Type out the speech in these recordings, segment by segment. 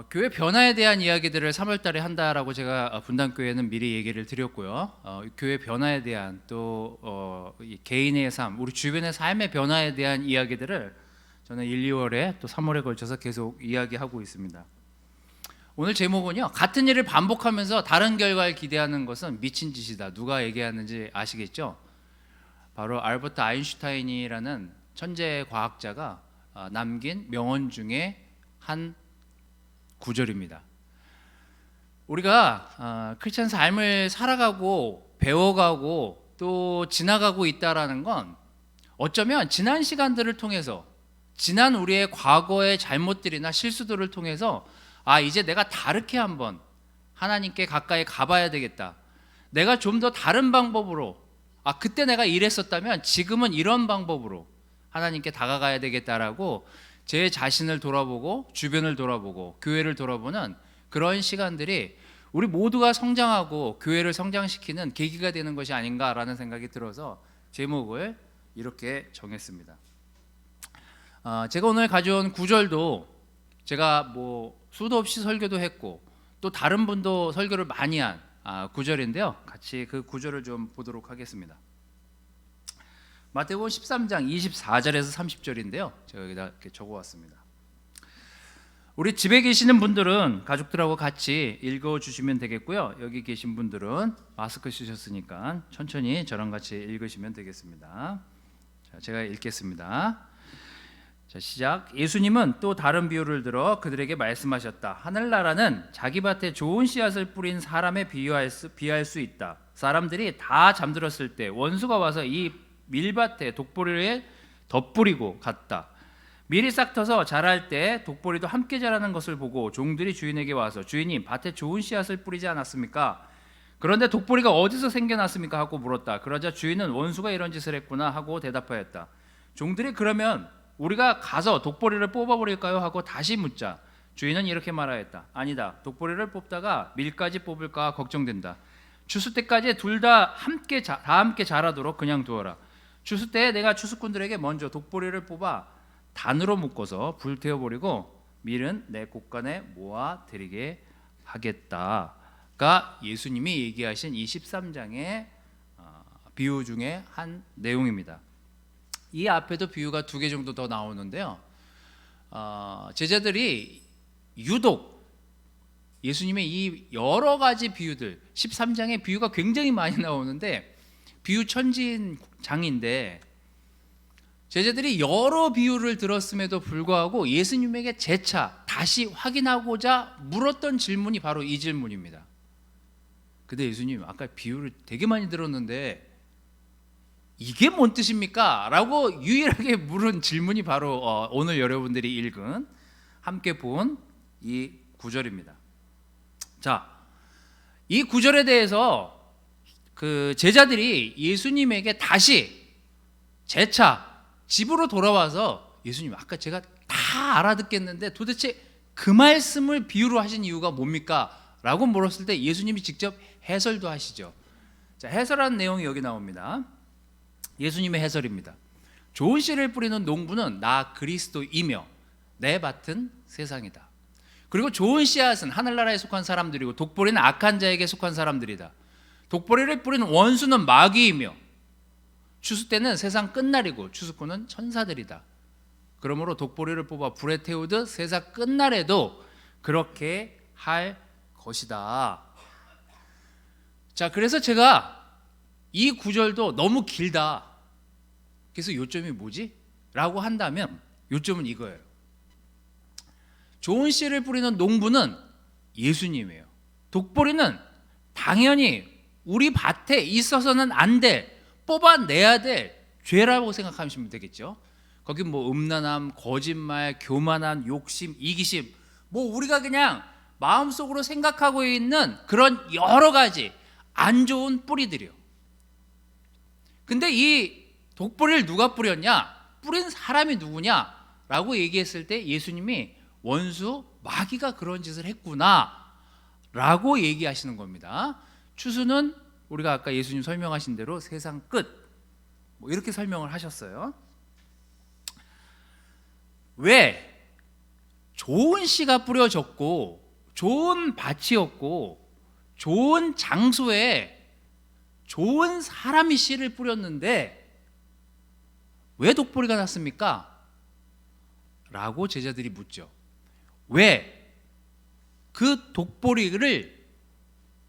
교회 변화에 대한 이야기들을 3월 달에 한다라고 제가 분당교회는 미리 얘기를 드렸고요. 교회 변화에 대한 또 이 개인의 삶, 우리 주변의 삶의 변화에 대한 이야기들을 저는 1, 2월에 또 3월에 걸쳐서 계속 이야기하고 있습니다. 오늘 제목은요, 같은 일을 반복하면서 다른 결과를 기대하는 것은 미친 짓이다. 누가 얘기하는지 아시겠죠? 바로 알버트 아인슈타인이라는 천재 과학자가 남긴 명언 중에 한 구절입니다. 우리가 크리스천 삶을 살아가고 배워가고 또 지나가고 있다라는 건 어쩌면 지난 시간들을 통해서, 지난 우리의 과거의 잘못들이나 실수들을 통해서 이제 내가 다르게 한번 하나님께 가까이 가봐야 되겠다. 내가 좀 더 다른 방법으로, 그때 내가 이랬었다면 지금은 이런 방법으로 하나님께 다가가야 되겠다라고 제 자신을 돌아보고 주변을 돌아보고 교회를 돌아보는 그런 시간들이 우리 모두가 성장하고 교회를 성장시키는 계기가 되는 것이 아닌가라는 생각이 들어서 제목을 이렇게 정했습니다. 제가 오늘 가져온 구절도 제가 수도 없이 설교도 했고 또 다른 분도 설교를 많이 한 구절인데요. 같이 그 구절을 좀 보도록 하겠습니다. 마태복음 13장 24절에서 30절인데요. 제가 여기다 이렇게 적어왔습니다. 우리 집에 계시는 분들은 가족들하고 같이 읽어주시면 되겠고요. 여기 계신 분들은 마스크 쓰셨으니까 천천히 저랑 같이 읽으시면 되겠습니다. 자, 제가 읽겠습니다. 자, 시작. 예수님은 또 다른 비유를 들어 그들에게 말씀하셨다. 하늘나라는 자기 밭에 좋은 씨앗을 뿌린 사람에 비유할 수 있다. 사람들이 다 잠들었을 때 원수가 와서 이 밀밭에 독보리를 덧뿌리고 갔다. 밀이 싹 터서 자랄 때 독보리도 함께 자라는 것을 보고 종들이 주인에게 와서 주인님, 밭에 좋은 씨앗을 뿌리지 않았습니까? 그런데 독보리가 어디서 생겨났습니까? 하고 물었다. 그러자 주인은 원수가 이런 짓을 했구나 하고 대답하였다. 종들이 그러면 우리가 가서 독보리를 뽑아버릴까요? 하고 다시 묻자. 주인은 이렇게 말하였다. 아니다. 독보리를 뽑다가 밀까지 뽑을까 걱정된다. 추수 때까지 둘 다 함께 자라도록 그냥 두어라. 추수 때에 내가 추수꾼들에게 먼저 독보리를 뽑아 단으로 묶어서 불태워버리고 밀은 내 곳간에 모아드리게 하겠다가 예수님이 얘기하신 이 13장의 비유 중에 한 내용입니다. 이 앞에도 비유가 2개 정도 더 나오는데요. 제자들이 유독 예수님의 이 여러 가지 비유들, 13장의 비유가 굉장히 많이 나오는데 비유 천진장인데 제자들이 여러 비유를 들었음에도 불구하고 예수님에게 재차 다시 확인하고자 물었던 질문이 바로 이 질문입니다. 근데 예수님, 아까 비유를 되게 많이 들었는데 이게 뭔 뜻입니까? 라고 유일하게 물은 질문이 바로 오늘 여러분들이 읽은, 함께 본 이 구절입니다. 자, 이 구절에 대해서 그 제자들이 예수님에게 다시 재차 집으로 돌아와서 예수님, 아까 제가 다 알아듣겠는데 도대체 그 말씀을 비유로 하신 이유가 뭡니까? 라고 물었을 때 예수님이 직접 해설도 하시죠. 자, 해설하는 내용이 여기 나옵니다. 예수님의 해설입니다. 좋은 씨를 뿌리는 농부는 나 그리스도이며 내 밭은 세상이다. 그리고 좋은 씨앗은 하늘나라에 속한 사람들이고 독보리는 악한 자에게 속한 사람들이다. 독보리를 뿌리는 원수는 마귀이며 추수 때는 세상 끝날이고 추수꾼은 천사들이다. 그러므로 독보리를 뽑아 불에 태우듯 세상 끝날에도 그렇게 할 것이다. 자, 그래서 제가 이 구절도 너무 길다. 그래서 요점이 뭐지? 라고 한다면 요점은 이거예요. 좋은 씨를 뿌리는 농부는 예수님이에요. 독보리는 당연히 우리 밭에 있어서는 안 될, 뽑아내야 될 죄라고 생각하시면 되겠죠. 거기 음란함, 거짓말, 교만한 욕심, 이기심, 우리가 그냥 마음속으로 생각하고 있는 그런 여러 가지 안 좋은 뿌리들이요. 근데 이 독보리를 누가 뿌렸냐? 뿌린 사람이 누구냐? 라고 얘기했을 때 예수님이 원수 마귀가 그런 짓을 했구나 라고 얘기하시는 겁니다. 추수는 우리가 아까 예수님 설명하신 대로 세상 끝, 이렇게 설명을 하셨어요. 왜 좋은 씨가 뿌려졌고 좋은 밭이었고 좋은 장소에 좋은 사람이 씨를 뿌렸는데 왜 독보리가 났습니까? 라고 제자들이 묻죠. 왜 그 독보리를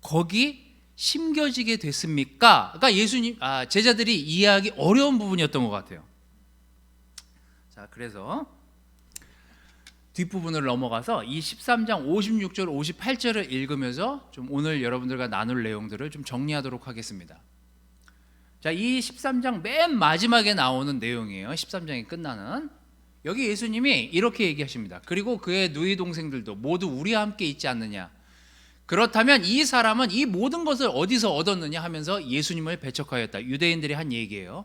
거기 심겨지게 됐습니까? 그러니까 제자들이 이해하기 어려운 부분이었던 것 같아요. 자, 그래서 뒷부분을 넘어가서 이 13장 56절 58절을 읽으면서 좀 오늘 여러분들과 나눌 내용들을 좀 정리하도록 하겠습니다. 자, 이 13장 맨 마지막에 나오는 내용이에요. 13장이 끝나는. 여기 예수님이 이렇게 얘기하십니다. 그리고 그의 누이 동생들도 모두 우리와 함께 있지 않느냐. 그렇다면 이 사람은 이 모든 것을 어디서 얻었느냐 하면서 예수님을 배척하였다. 유대인들이 한 얘기예요.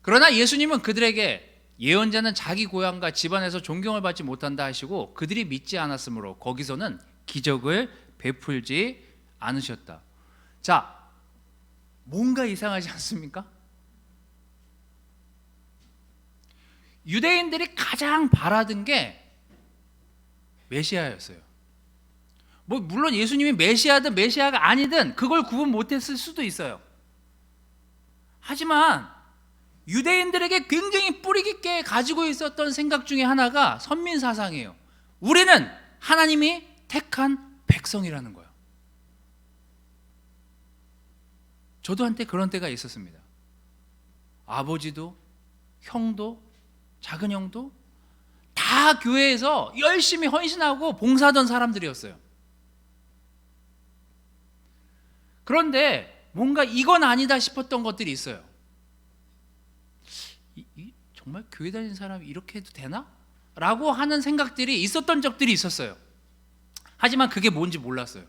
그러나 예수님은 그들에게 예언자는 자기 고향과 집안에서 존경을 받지 못한다 하시고 그들이 믿지 않았으므로 거기서는 기적을 베풀지 않으셨다. 자, 뭔가 이상하지 않습니까? 유대인들이 가장 바라던 게 메시아였어요. 물론 예수님이 메시아든 메시아가 아니든 그걸 구분 못했을 수도 있어요. 하지만 유대인들에게 굉장히 뿌리 깊게 가지고 있었던 생각 중에 하나가 선민사상이에요. 우리는 하나님이 택한 백성이라는 거예요. 저도 한때 그런 때가 있었습니다. 아버지도 형도 작은 형도 다 교회에서 열심히 헌신하고 봉사하던 사람들이었어요. 그런데 뭔가 이건 아니다 싶었던 것들이 있어요. 정말 교회 다니는 사람이 이렇게 해도 되나? 라고 하는 생각들이 있었던 적들이 있었어요. 하지만 그게 뭔지 몰랐어요.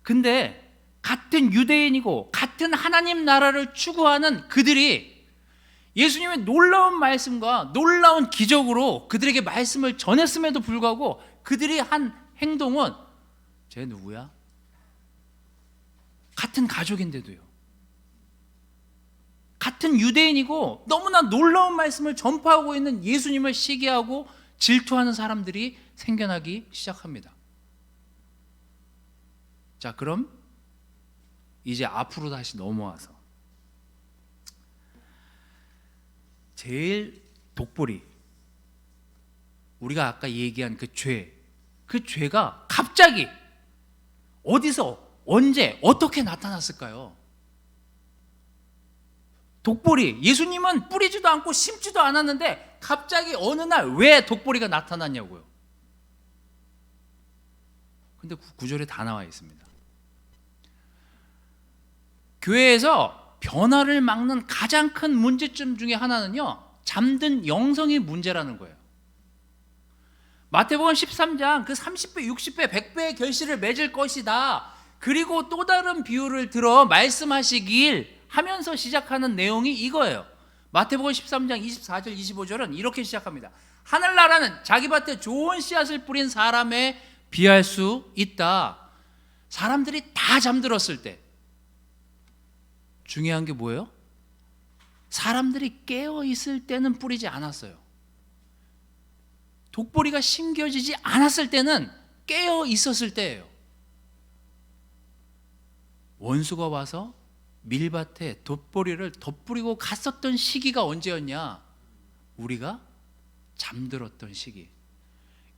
근데 같은 유대인이고 같은 하나님 나라를 추구하는 그들이 예수님의 놀라운 말씀과 놀라운 기적으로 그들에게 말씀을 전했음에도 불구하고 그들이 한 행동은 쟤 누구야? 같은 가족인데도요. 같은 유대인이고 너무나 놀라운 말씀을 전파하고 있는 예수님을 시기하고 질투하는 사람들이 생겨나기 시작합니다. 자, 그럼 이제 앞으로 다시 넘어와서 제일 독보리, 우리가 아까 얘기한 그 죄가 갑자기 어디서 언제 어떻게 나타났을까요? 독보리, 예수님은 뿌리지도 않고 심지도 않았는데 갑자기 어느 날 왜 독보리가 나타났냐고요. 근데 구절에 다 나와 있습니다. 교회에서 변화를 막는 가장 큰 문제점 중에 하나는요, 잠든 영성의 문제라는 거예요. 마태복음 13장 그 30배, 60배, 100배의 결실을 맺을 것이다. 그리고 또 다른 비유를 들어 말씀하시길 하면서 시작하는 내용이 이거예요. 마태복음 13장 24절 25절은 이렇게 시작합니다. 하늘나라는 자기 밭에 좋은 씨앗을 뿌린 사람에 비할 수 있다. 사람들이 다 잠들었을 때, 중요한 게 뭐예요? 사람들이 깨어 있을 때는 뿌리지 않았어요. 독보리가 심겨지지 않았을 때는 깨어 있었을 때예요. 원수가 와서 밀밭에 독보리를 덧뿌리고 갔었던 시기가 언제였냐? 우리가 잠들었던 시기.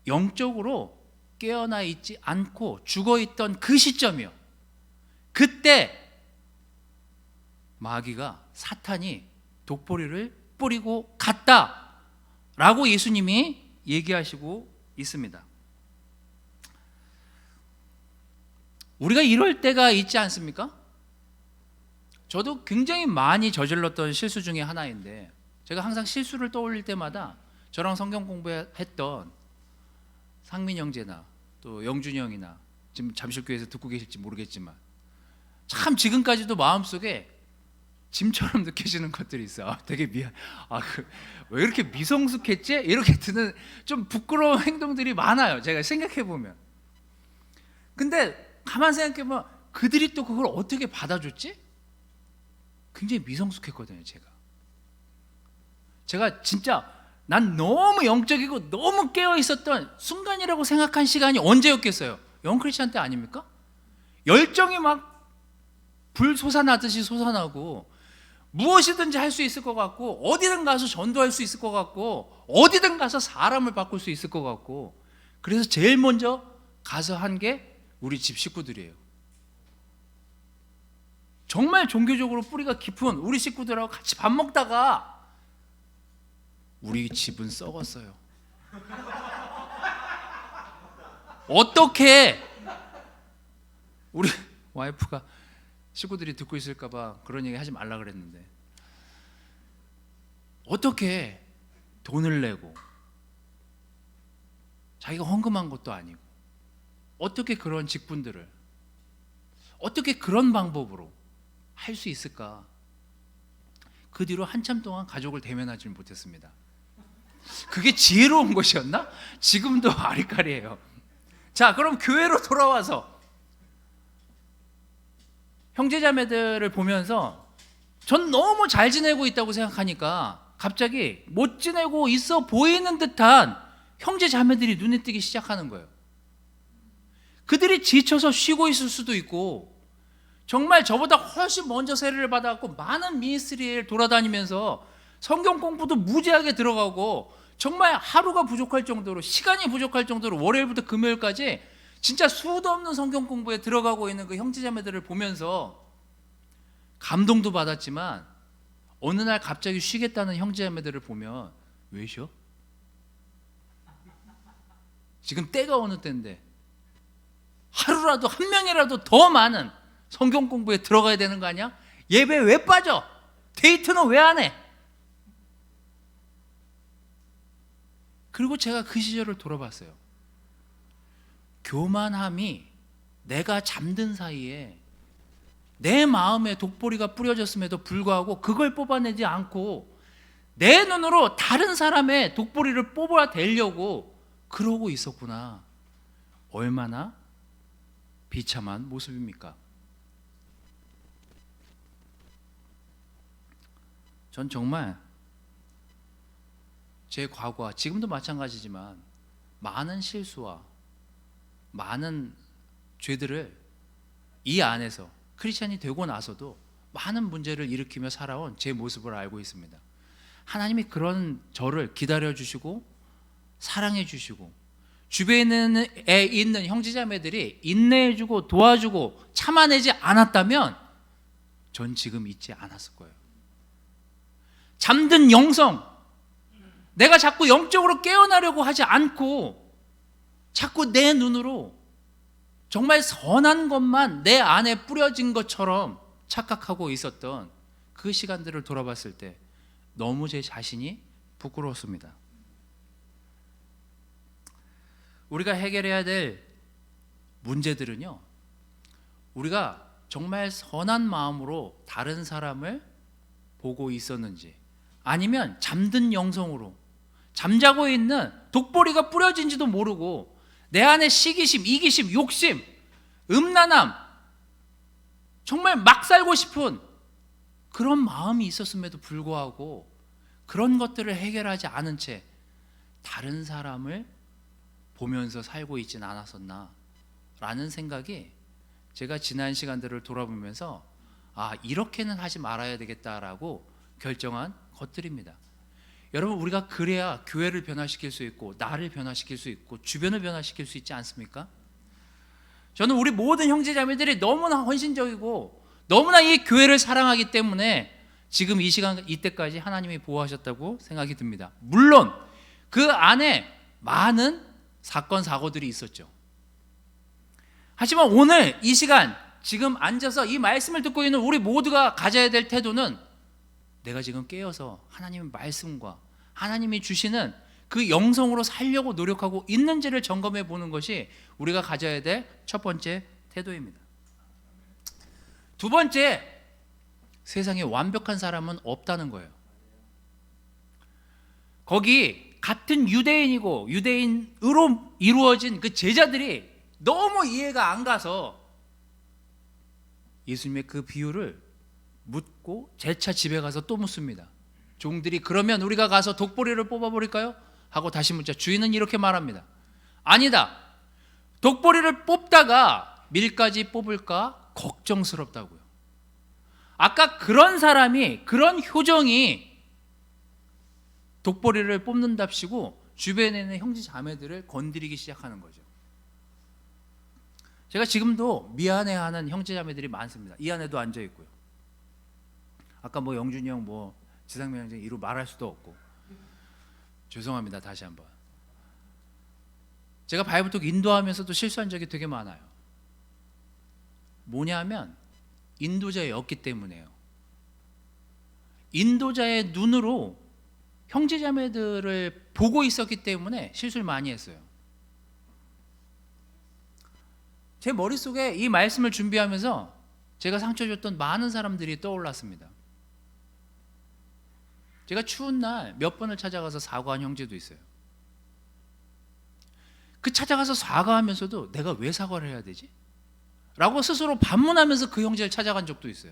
영적으로 깨어나 있지 않고 죽어있던 그 시점이요. 그때 마귀가, 사탄이 독보리를 뿌리고 갔다라고 예수님이 얘기하시고 있습니다. 우리가 이럴 때가 있지 않습니까? 저도 굉장히 많이 저질렀던 실수 중에 하나인데, 제가 항상 실수를 떠올릴 때마다 저랑 성경 공부했던 상민 형제나 또 영준이 형이나 지금 잠실교회에서 듣고 계실지 모르겠지만 참 지금까지도 마음속에 짐처럼 느껴지는 것들이 있어. 되게 왜 이렇게 미성숙했지? 이렇게 드는 좀 부끄러운 행동들이 많아요. 제가 생각해 보면. 근데 가만 생각해 보면 그들이 또 그걸 어떻게 받아줬지? 굉장히 미성숙했거든요. 제가 진짜 난 너무 영적이고 너무 깨어 있었던 순간이라고 생각한 시간이 언제였겠어요? 영크리스찬 때 아닙니까? 열정이 막 불 솟아나듯이 솟아나고 무엇이든지 할 수 있을 것 같고 어디든 가서 전도할 수 있을 것 같고 어디든 가서 사람을 바꿀 수 있을 것 같고 그래서 제일 먼저 가서 한 게 우리 집 식구들이에요. 정말 종교적으로 뿌리가 깊은 우리 식구들하고 같이 밥 먹다가 우리 집은 썩었어요. 어떻게 우리 와이프가 식구들이 듣고 있을까 봐 그런 얘기 하지 말라 그랬는데 어떻게 돈을 내고 자기가 헌금한 것도 아니고 어떻게 그런 직분들을 어떻게 그런 방법으로 할 수 있을까? 그 뒤로 한참 동안 가족을 대면하지 못했습니다. 그게 지혜로운 것이었나? 지금도 아리까리예요. 자, 그럼 교회로 돌아와서 형제자매들을 보면서 전 너무 잘 지내고 있다고 생각하니까 갑자기 못 지내고 있어 보이는 듯한 형제자매들이 눈에 띄기 시작하는 거예요. 그들이 지쳐서 쉬고 있을 수도 있고 정말 저보다 훨씬 먼저 세례를 받아갖고 많은 미니스트리를 돌아다니면서 성경 공부도 무지하게 들어가고 정말 하루가 부족할 정도로 시간이 부족할 정도로 월요일부터 금요일까지 진짜 수도 없는 성경 공부에 들어가고 있는 그 형제자매들을 보면서 감동도 받았지만 어느 날 갑자기 쉬겠다는 형제자매들을 보면 왜 쉬어? 지금 때가 어느 때인데 하루라도 한 명이라도 더 많은 성경 공부에 들어가야 되는 거 아니야? 예배 왜 빠져? 데이트는 왜 안 해? 그리고 제가 그 시절을 돌아봤어요. 교만함이 내가 잠든 사이에 내 마음에 독보리가 뿌려졌음에도 불구하고 그걸 뽑아내지 않고 내 눈으로 다른 사람의 독보리를 뽑아내려고 그러고 있었구나. 얼마나 비참한 모습입니까? 전 정말 제 과거와 지금도 마찬가지지만 많은 실수와 많은 죄들을 이 안에서 크리스찬이 되고 나서도 많은 문제를 일으키며 살아온 제 모습을 알고 있습니다. 하나님이 그런 저를 기다려주시고 사랑해주시고 주변에 있는 형제자매들이 인내해주고 도와주고 참아내지 않았다면 전 지금 있지 않았을 거예요. 잠든 영성, 내가 자꾸 영적으로 깨어나려고 하지 않고 자꾸 내 눈으로 정말 선한 것만 내 안에 뿌려진 것처럼 착각하고 있었던 그 시간들을 돌아봤을 때 너무 제 자신이 부끄러웠습니다. 우리가 해결해야 될 문제들은요, 우리가 정말 선한 마음으로 다른 사람을 보고 있었는지 아니면 잠든 영성으로 잠자고 있는 독보리가 뿌려진지도 모르고 내 안에 시기심, 이기심, 욕심, 음란함, 정말 막 살고 싶은 그런 마음이 있었음에도 불구하고 그런 것들을 해결하지 않은 채 다른 사람을 보면서 살고 있진 않았었나 라는 생각이 제가 지난 시간들을 돌아보면서 이렇게는 하지 말아야 되겠다라고 결정한 것들입니다. 여러분, 우리가 그래야 교회를 변화시킬 수 있고 나를 변화시킬 수 있고 주변을 변화시킬 수 있지 않습니까? 저는 우리 모든 형제자매들이 너무나 헌신적이고 너무나 이 교회를 사랑하기 때문에 지금 이 시간 이때까지 하나님이 보호하셨다고 생각이 듭니다. 물론 그 안에 많은 사건 사고들이 있었죠. 하지만 오늘 이 시간 지금 앉아서 이 말씀을 듣고 있는 우리 모두가 가져야 될 태도는 내가 지금 깨어서 하나님의 말씀과 하나님이 주시는 그 영성으로 살려고 노력하고 있는지를 점검해 보는 것이 우리가 가져야 될 첫 번째 태도입니다. 두 번째, 세상에 완벽한 사람은 없다는 거예요. 거기 같은 유대인이고 유대인으로 이루어진 그 제자들이 너무 이해가 안 가서 예수님의 그 비유를 묻고 재차 집에 가서 또 묻습니다. 종들이 그러면 우리가 가서 독보리를 뽑아버릴까요? 하고 다시 묻자. 주인은 이렇게 말합니다. 아니다. 독보리를 뽑다가 밀까지 뽑을까 걱정스럽다고요. 아까 그런 사람이, 그런 효정이 독보리를 뽑는답시고 주변에 있는 형제 자매들을 건드리기 시작하는 거죠. 제가 지금도 미안해하는 형제 자매들이 많습니다. 이 안에도 앉아 있고요. 아까 뭐 영준이 형, 뭐 지상명 형제 이루 말할 수도 없고 죄송합니다. 다시 한번. 제가 바이블톡 인도하면서도 실수한 적이 되게 많아요. 뭐냐면 인도자였기 때문에요. 인도자의 눈으로 형제자매들을 보고 있었기 때문에 실수를 많이 했어요. 제 머릿속에 이 말씀을 준비하면서 제가 상처 줬던 많은 사람들이 떠올랐습니다. 제가 추운 날 몇 번을 찾아가서 사과한 형제도 있어요. 그 찾아가서 사과하면서도 내가 왜 사과를 해야 되지? 라고 스스로 반문하면서 그 형제를 찾아간 적도 있어요.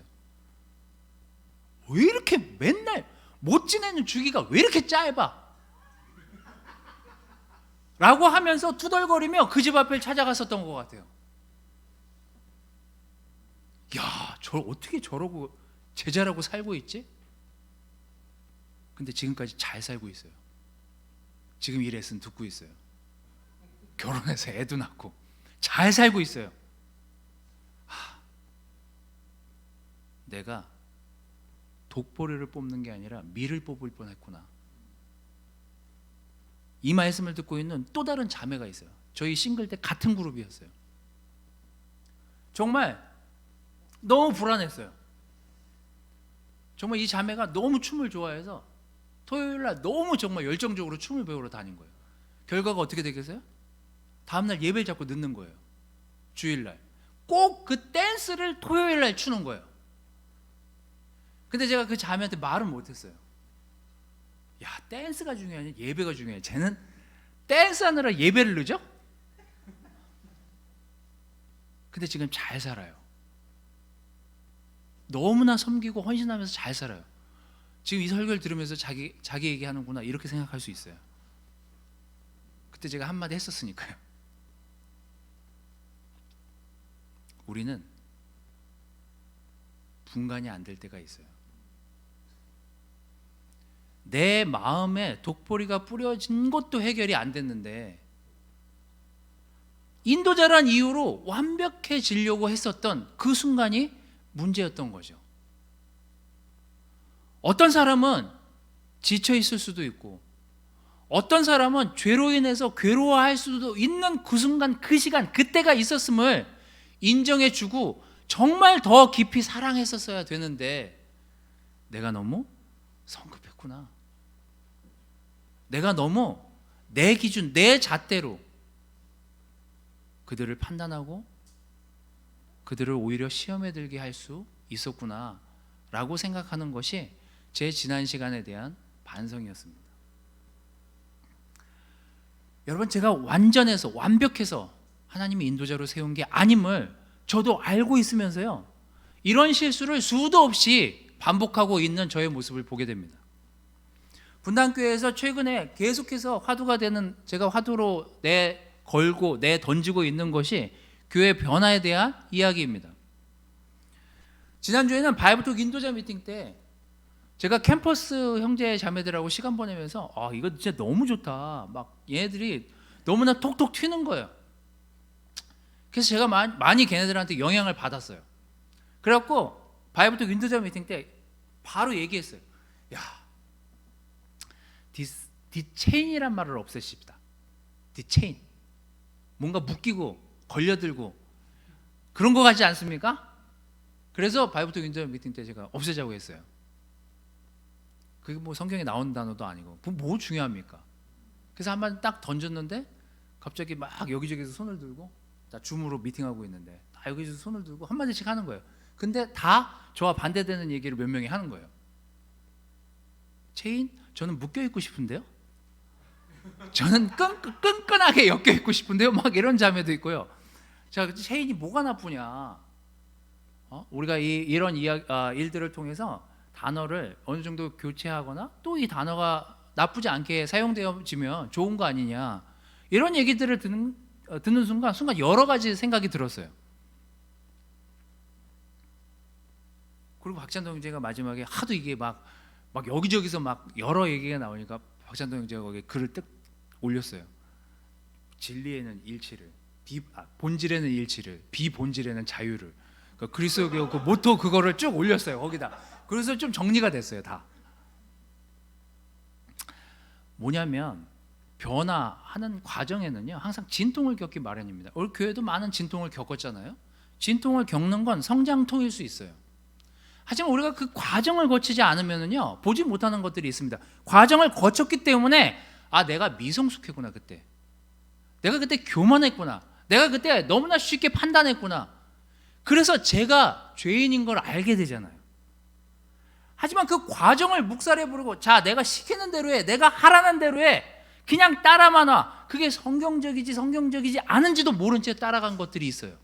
왜 이렇게 맨날 못 지내는 주기가 왜 이렇게 짧아? 라고 하면서 투덜거리며 그 집 앞을 찾아갔었던 것 같아요. 야, 저 어떻게 저러고 제자라고 살고 있지? 근데 지금까지 잘 살고 있어요. 지금 이 레슨 듣고 있어요. 결혼해서 애도 낳고 잘 살고 있어요. 내가 독보리를 뽑는 게 아니라 밀을 뽑을 뻔했구나. 이 말씀을 듣고 있는 또 다른 자매가 있어요. 저희 싱글 때 같은 그룹이었어요. 정말 너무 불안했어요. 정말 이 자매가 너무 춤을 좋아해서 토요일날 너무 정말 열정적으로 춤을 배우러 다닌 거예요. 결과가 어떻게 되겠어요? 다음날 예배를 자꾸 늦는 거예요. 주일날 꼭 그 댄스를 토요일날 추는 거예요. 근데 제가 그 자매한테 말은 못했어요. 야, 댄스가 중요하냐 예배가 중요해. 쟤는 댄스하느라 예배를 늦어? 근데 지금 잘 살아요. 너무나 섬기고 헌신하면서 잘 살아요. 지금 이 설교를 들으면서 자기 얘기하는구나 이렇게 생각할 수 있어요. 그때 제가 한마디 했었으니까요. 우리는 분간이 안 될 때가 있어요. 내 마음에 독보리가 뿌려진 것도 해결이 안 됐는데 인도자란 이유로 완벽해지려고 했었던 그 순간이 문제였던 거죠. 어떤 사람은 지쳐 있을 수도 있고 어떤 사람은 죄로 인해서 괴로워할 수도 있는 그 순간, 그 시간, 그때가 있었음을 인정해주고 정말 더 깊이 사랑했었어야 되는데 내가 너무 성급했구나. 내가 너무 내 기준, 내 잣대로 그들을 판단하고 그들을 오히려 시험에 들게 할 수 있었구나 라고 생각하는 것이 제 지난 시간에 대한 반성이었습니다. 여러분, 제가 완전해서 완벽해서 하나님의 인도자로 세운 게 아님을 저도 알고 있으면서요, 이런 실수를 수도 없이 반복하고 있는 저의 모습을 보게 됩니다. 분당교회에서 최근에 계속해서 화두가 되는, 제가 화두로 걸고 던지고 있는 것이 교회 변화에 대한 이야기입니다. 지난주에는 바이블톡 인도자 미팅 때 제가 캠퍼스 형제 자매들하고 시간 보내면서 이거 진짜 너무 좋다, 막 얘네들이 너무나 톡톡 튀는 거예요. 그래서 제가 많이 걔네들한테 영향을 받았어요. 그래갖고 바이블톡 인도자 미팅 때 바로 얘기했어요. 야, 디체인이란 말을 없애십시다. 디체인, 뭔가 묶이고 걸려들고 그런 거 같지 않습니까? 그래서 바이블톡 인도자 미팅 때 제가 없애자고 했어요. 그게 뭐 성경에 나온 단어도 아니고 뭐 중요합니까? 그래서 한번 딱 던졌는데 갑자기 막 여기저기서 손을 들고, 다 줌으로 미팅하고 있는데 다 여기저기서 손을 들고 한마디씩 하는 거예요. 근데 다 저와 반대되는 얘기를 몇 명이 하는 거예요. 체인? 저는 묶여있고 싶은데요? 저는 끈끈하게 엮여있고 싶은데요? 막 이런 자매도 있고요. 자, 체인이 뭐가 나쁘냐? 우리가 이런 일들을 통해서 단어를 어느 정도 교체하거나 또 이 단어가 나쁘지 않게 사용되어지면 좋은 거 아니냐, 이런 얘기들을 듣는 순간 여러 가지 생각이 들었어요. 그리고 박찬동 형제가 마지막에 하도 이게 막 여기저기서 막 여러 얘기가 나오니까 박찬동 형제가 거기에 글을 뜩 올렸어요. 진리에는 일치를, 본질에는 일치를, 비본질에는 자유를. 그러니까 그리스도교 그 모토 그거를 쭉 올렸어요 거기다. 그래서 좀 정리가 됐어요 다. 뭐냐면 변화하는 과정에는요 항상 진통을 겪기 마련입니다. 우리 교회도 많은 진통을 겪었잖아요. 진통을 겪는 건 성장통일 수 있어요. 하지만 우리가 그 과정을 거치지 않으면은요 보지 못하는 것들이 있습니다. 과정을 거쳤기 때문에 내가 미성숙했구나, 그때 내가 그때 교만했구나, 내가 그때 너무나 쉽게 판단했구나, 그래서 제가 죄인인 걸 알게 되잖아요. 하지만 그 과정을 묵살해 부르고 자 내가 시키는 대로 해, 내가 하라는 대로 해, 그냥 따라만 와, 그게 성경적이지 않은지도 모른 채 따라간 것들이 있어요.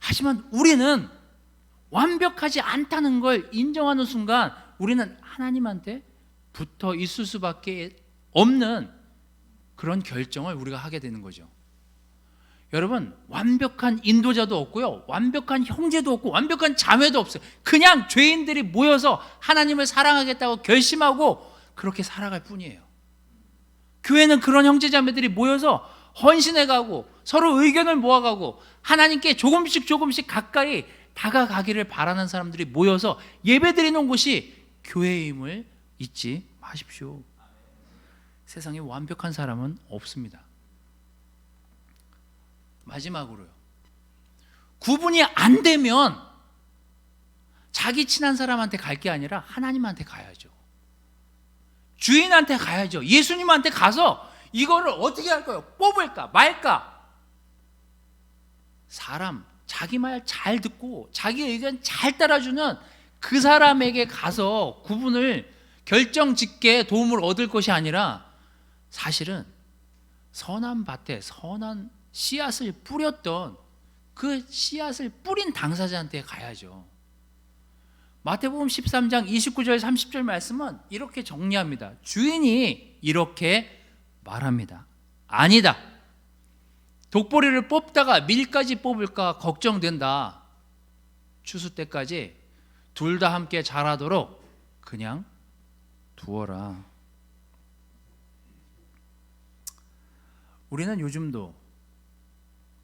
하지만 우리는 완벽하지 않다는 걸 인정하는 순간 우리는 하나님한테 붙어 있을 수밖에 없는 그런 결정을 우리가 하게 되는 거죠. 여러분, 완벽한 인도자도 없고요, 완벽한 형제도 없고 완벽한 자매도 없어요. 그냥 죄인들이 모여서 하나님을 사랑하겠다고 결심하고 그렇게 살아갈 뿐이에요. 교회는 그런 형제자매들이 모여서 헌신해가고 서로 의견을 모아가고 하나님께 조금씩 가까이 다가가기를 바라는 사람들이 모여서 예배드리는 곳이 교회임을 잊지 마십시오. 세상에 완벽한 사람은 없습니다. 마지막으로요, 구분이 안 되면 자기 친한 사람한테 갈 게 아니라 하나님한테 가야죠. 주인한테 가야죠. 예수님한테 가서 이거를 어떻게 할까요? 뽑을까 말까? 사람 자기 말 잘 듣고 자기 의견 잘 따라주는 그 사람에게 가서 구분을 결정짓게 도움을 얻을 것이 아니라 사실은 선한 밭에 선한 씨앗을 뿌렸던 그 씨앗을 뿌린 당사자한테 가야죠. 마태복음 13장 29절 30절 말씀은 이렇게 정리합니다. 주인이 이렇게 말합니다. 아니다, 독보리를 뽑다가 밀까지 뽑을까 걱정된다. 추수 때까지 둘 다 함께 자라도록 그냥 두어라. 우리는 요즘도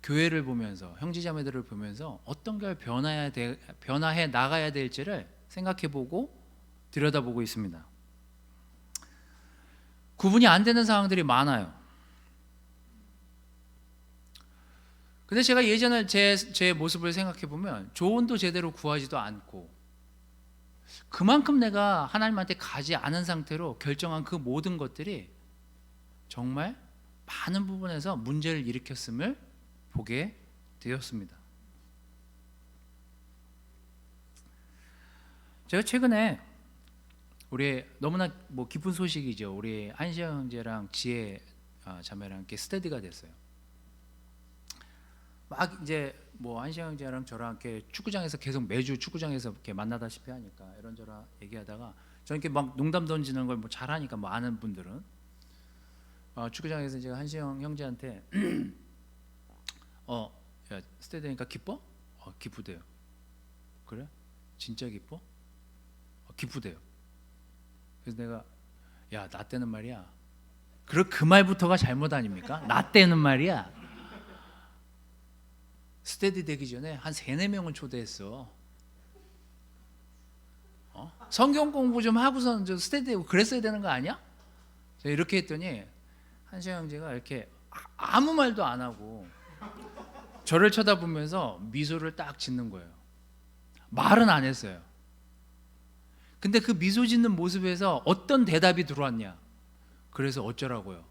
교회를 보면서 형제자매들을 보면서 어떤 걸 변화해 나가야 될지를 생각해보고 들여다보고 있습니다. 구분이 안 되는 상황들이 많아요. 근데 제가 예전에 제 모습을 생각해보면 조언도 제대로 구하지도 않고 그만큼 내가 하나님한테 가지 않은 상태로 결정한 그 모든 것들이 정말 많은 부분에서 문제를 일으켰음을 보게 되었습니다. 제가 최근에 우리 너무나 기쁜 소식이죠. 우리 안시영 형제랑 지혜 자매랑 이렇게 스터디가 됐어요. 막 이제 안시영 형제랑 저랑 이렇게 축구장에서 계속 매주 축구장에서 이렇게 만나다시피 하니까 이런저런 얘기하다가 저는 이렇게 막 농담 던지는 걸 잘하니까 아는 분들은 축구장에서 제가 한시영 형제한테 야, 스테디니까 기뻐? 기쁘대요. 그래? 진짜 기뻐? 기쁘대요. 그래서 내가 야, 나 때는 말이야. 그 말부터가 잘못 아닙니까? 나 때는 말이야. 스테디 되기 전에 한 3-4명은 초대했어. 성경 공부 좀 하고서는 저 스테디 되고 그랬어야 되는 거 아니야? 제가 이렇게 했더니 한시영 형제가 이렇게 아무 말도 안 하고 저를 쳐다보면서 미소를 딱 짓는 거예요. 말은 안 했어요. 근데 그 미소 짓는 모습에서 어떤 대답이 들어왔냐? 그래서 어쩌라고요?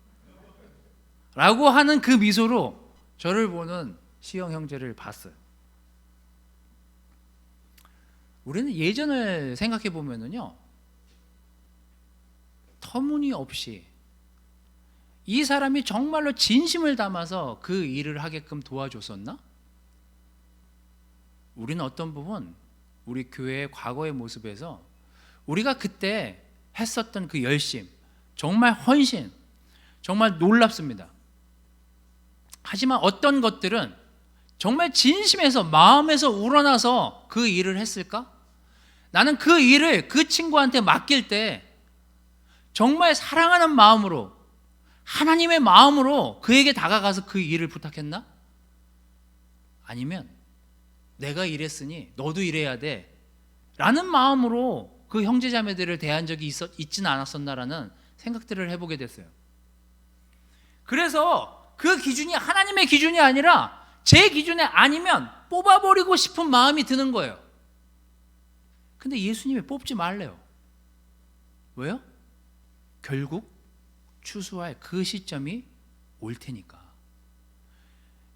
라고 하는 그 미소로 저를 보는 시영 형제를 봤어요. 우리는 예전을 생각해 보면은요, 터무니없이 이 사람이 정말로 진심을 담아서 그 일을 하게끔 도와줬었나? 우리는 어떤 부분 우리 교회의 과거의 모습에서 우리가 그때 했었던 그 열심, 정말 헌신, 정말 놀랍습니다. 하지만 어떤 것들은 정말 진심에서 마음에서 우러나서 그 일을 했을까? 나는 그 일을 그 친구한테 맡길 때 정말 사랑하는 마음으로, 하나님의 마음으로 그에게 다가가서 그 일을 부탁했나? 아니면 내가 이랬으니 너도 이래야 돼 라는 마음으로 그 형제자매들을 대한 적이 있지는 않았었나라는 생각들을 해보게 됐어요. 그래서 그 기준이 하나님의 기준이 아니라 제 기준에 아니면 뽑아버리고 싶은 마음이 드는 거예요. 근데 예수님이 뽑지 말래요. 왜요? 결국 추수할 그 시점이 올 테니까.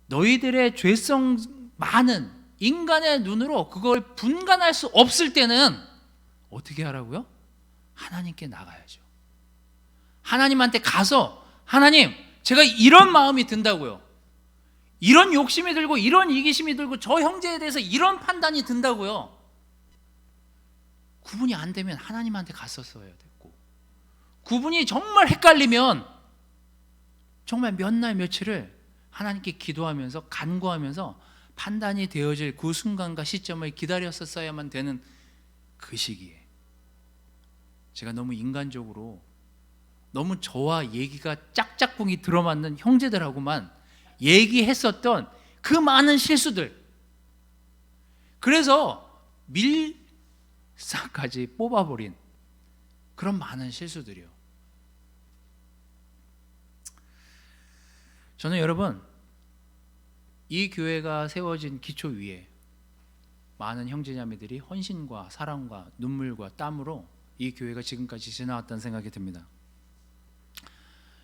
너희들의 죄성 많은 인간의 눈으로 그걸 분간할 수 없을 때는 어떻게 하라고요? 하나님께 나가야죠. 하나님한테 가서 하나님, 제가 이런 마음이 든다고요. 이런 욕심이 들고 이런 이기심이 들고 저 형제에 대해서 이런 판단이 든다고요. 구분이 안 되면 하나님한테 갔었어야 됐고, 구분이 정말 헷갈리면 정말 몇 날 며칠을 하나님께 기도하면서 간구하면서 판단이 되어질 그 순간과 시점을 기다렸었어야만 되는 그 시기에 제가 너무 인간적으로 너무 저와 얘기가 짝짝꿍이 들어맞는 형제들하고만 얘기했었던 그 많은 실수들, 그래서 밀사까지 뽑아버린 그런 많은 실수들이요. 저는 여러분, 이 교회가 세워진 기초 위에 많은 형제자매들이 헌신과 사랑과 눈물과 땀으로 이 교회가 지금까지 지나왔다는 생각이 듭니다.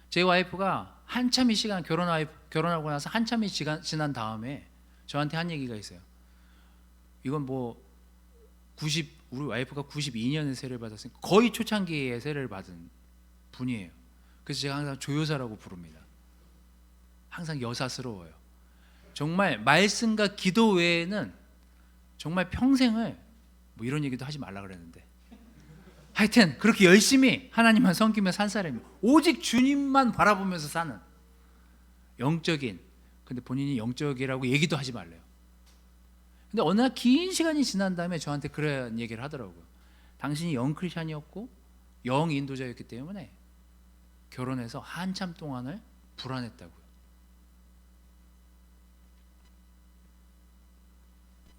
제 와이프가 한참의 시간, 결혼하고 나서 한참이 지난 다음에 저한테 한 얘기가 있어요. 이건 우리 와이프가 92년에 세례를 받았으니까 거의 초창기에 세례를 받은 분이에요. 그래서 제가 항상 조효사라고 부릅니다. 항상 여사스러워요. 정말 말씀과 기도 외에는 정말 평생을 이런 얘기도 하지 말라 그랬는데, 하여튼 그렇게 열심히 하나님만 섬기며 산 사람이, 오직 주님만 바라보면서 사는 영적인, 근데 본인이 영적이라고 얘기도 하지 말래요. 근데 어느 날 긴 시간이 지난 다음에 저한테 그런 얘기를 하더라고요. 당신이 영 크리스찬이었고 영 인도자였기 때문에 결혼해서 한참 동안을 불안했다고요.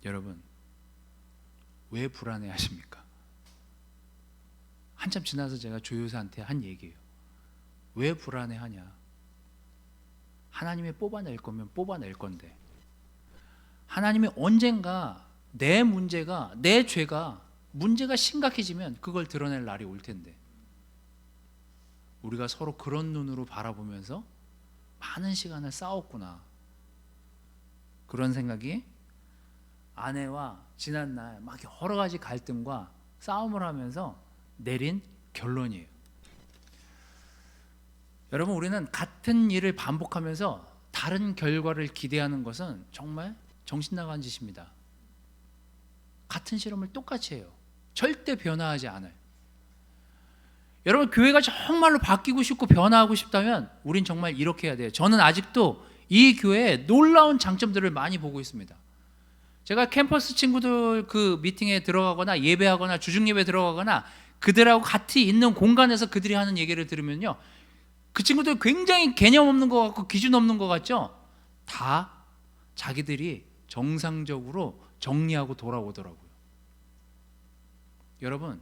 여러분, 왜 불안해 하십니까? 한참 지나서 제가 조효사한테 한 얘기예요. 왜 불안해 하냐? 하나님이 뽑아낼 거면 뽑아낼 건데, 하나님이 언젠가 내 문제가, 내 죄가 문제가 심각해지면 그걸 드러낼 날이 올 텐데, 우리가 서로 그런 눈으로 바라보면서 많은 시간을 싸웠구나, 그런 생각이 아내와 지난날 막 여러 가지 갈등과 싸움을 하면서 내린 결론이에요. 여러분, 우리는 같은 일을 반복하면서 다른 결과를 기대하는 것은 정말 정신 나간 짓입니다. 같은 실험을 똑같이 해요. 절대 변화하지 않아요. 여러분, 교회가 정말로 바뀌고 싶고 변화하고 싶다면 우린 정말 이렇게 해야 돼요. 저는 아직도 이 교회에 놀라운 장점들을 많이 보고 있습니다. 제가 캠퍼스 친구들 그 미팅에 들어가거나 예배하거나 주중예배 들어가거나 그들하고 같이 있는 공간에서 그들이 하는 얘기를 들으면요, 그 친구들 굉장히 개념 없는 것 같고 기준 없는 것 같죠? 다 자기들이 정상적으로 정리하고 돌아오더라고요. 여러분,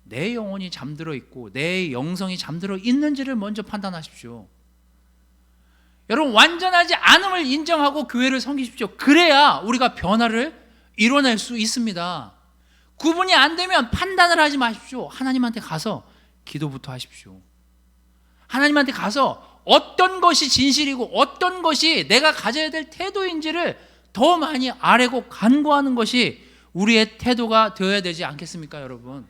내 영혼이 잠들어 있고 내 영성이 잠들어 있는지를 먼저 판단하십시오. 여러분, 완전하지 않음을 인정하고 교회를 섬기십시오. 그래야 우리가 변화를 이뤄낼 수 있습니다. 구분이 안 되면 판단을 하지 마십시오. 하나님한테 가서 기도부터 하십시오. 하나님한테 가서 어떤 것이 진실이고 어떤 것이 내가 가져야 될 태도인지를 더 많이 아뢰고 간구하는 것이 우리의 태도가 되어야 되지 않겠습니까, 여러분?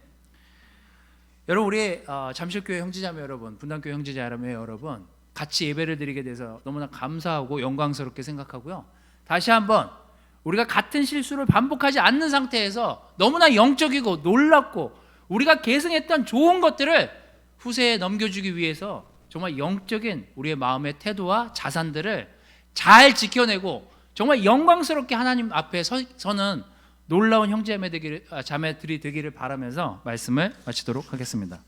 여러분, 우리 잠실교회 형제자매 여러분, 분당교회 형제자매 여러분, 같이 예배를 드리게 돼서 너무나 감사하고 영광스럽게 생각하고요. 다시 한번 우리가 같은 실수를 반복하지 않는 상태에서 너무나 영적이고 놀랍고 우리가 계승했던 좋은 것들을 후세에 넘겨주기 위해서 정말 영적인 우리의 마음의 태도와 자산들을 잘 지켜내고 정말 영광스럽게 하나님 앞에 서는 놀라운 형제자매들이 되기를 바라면서 말씀을 마치도록 하겠습니다.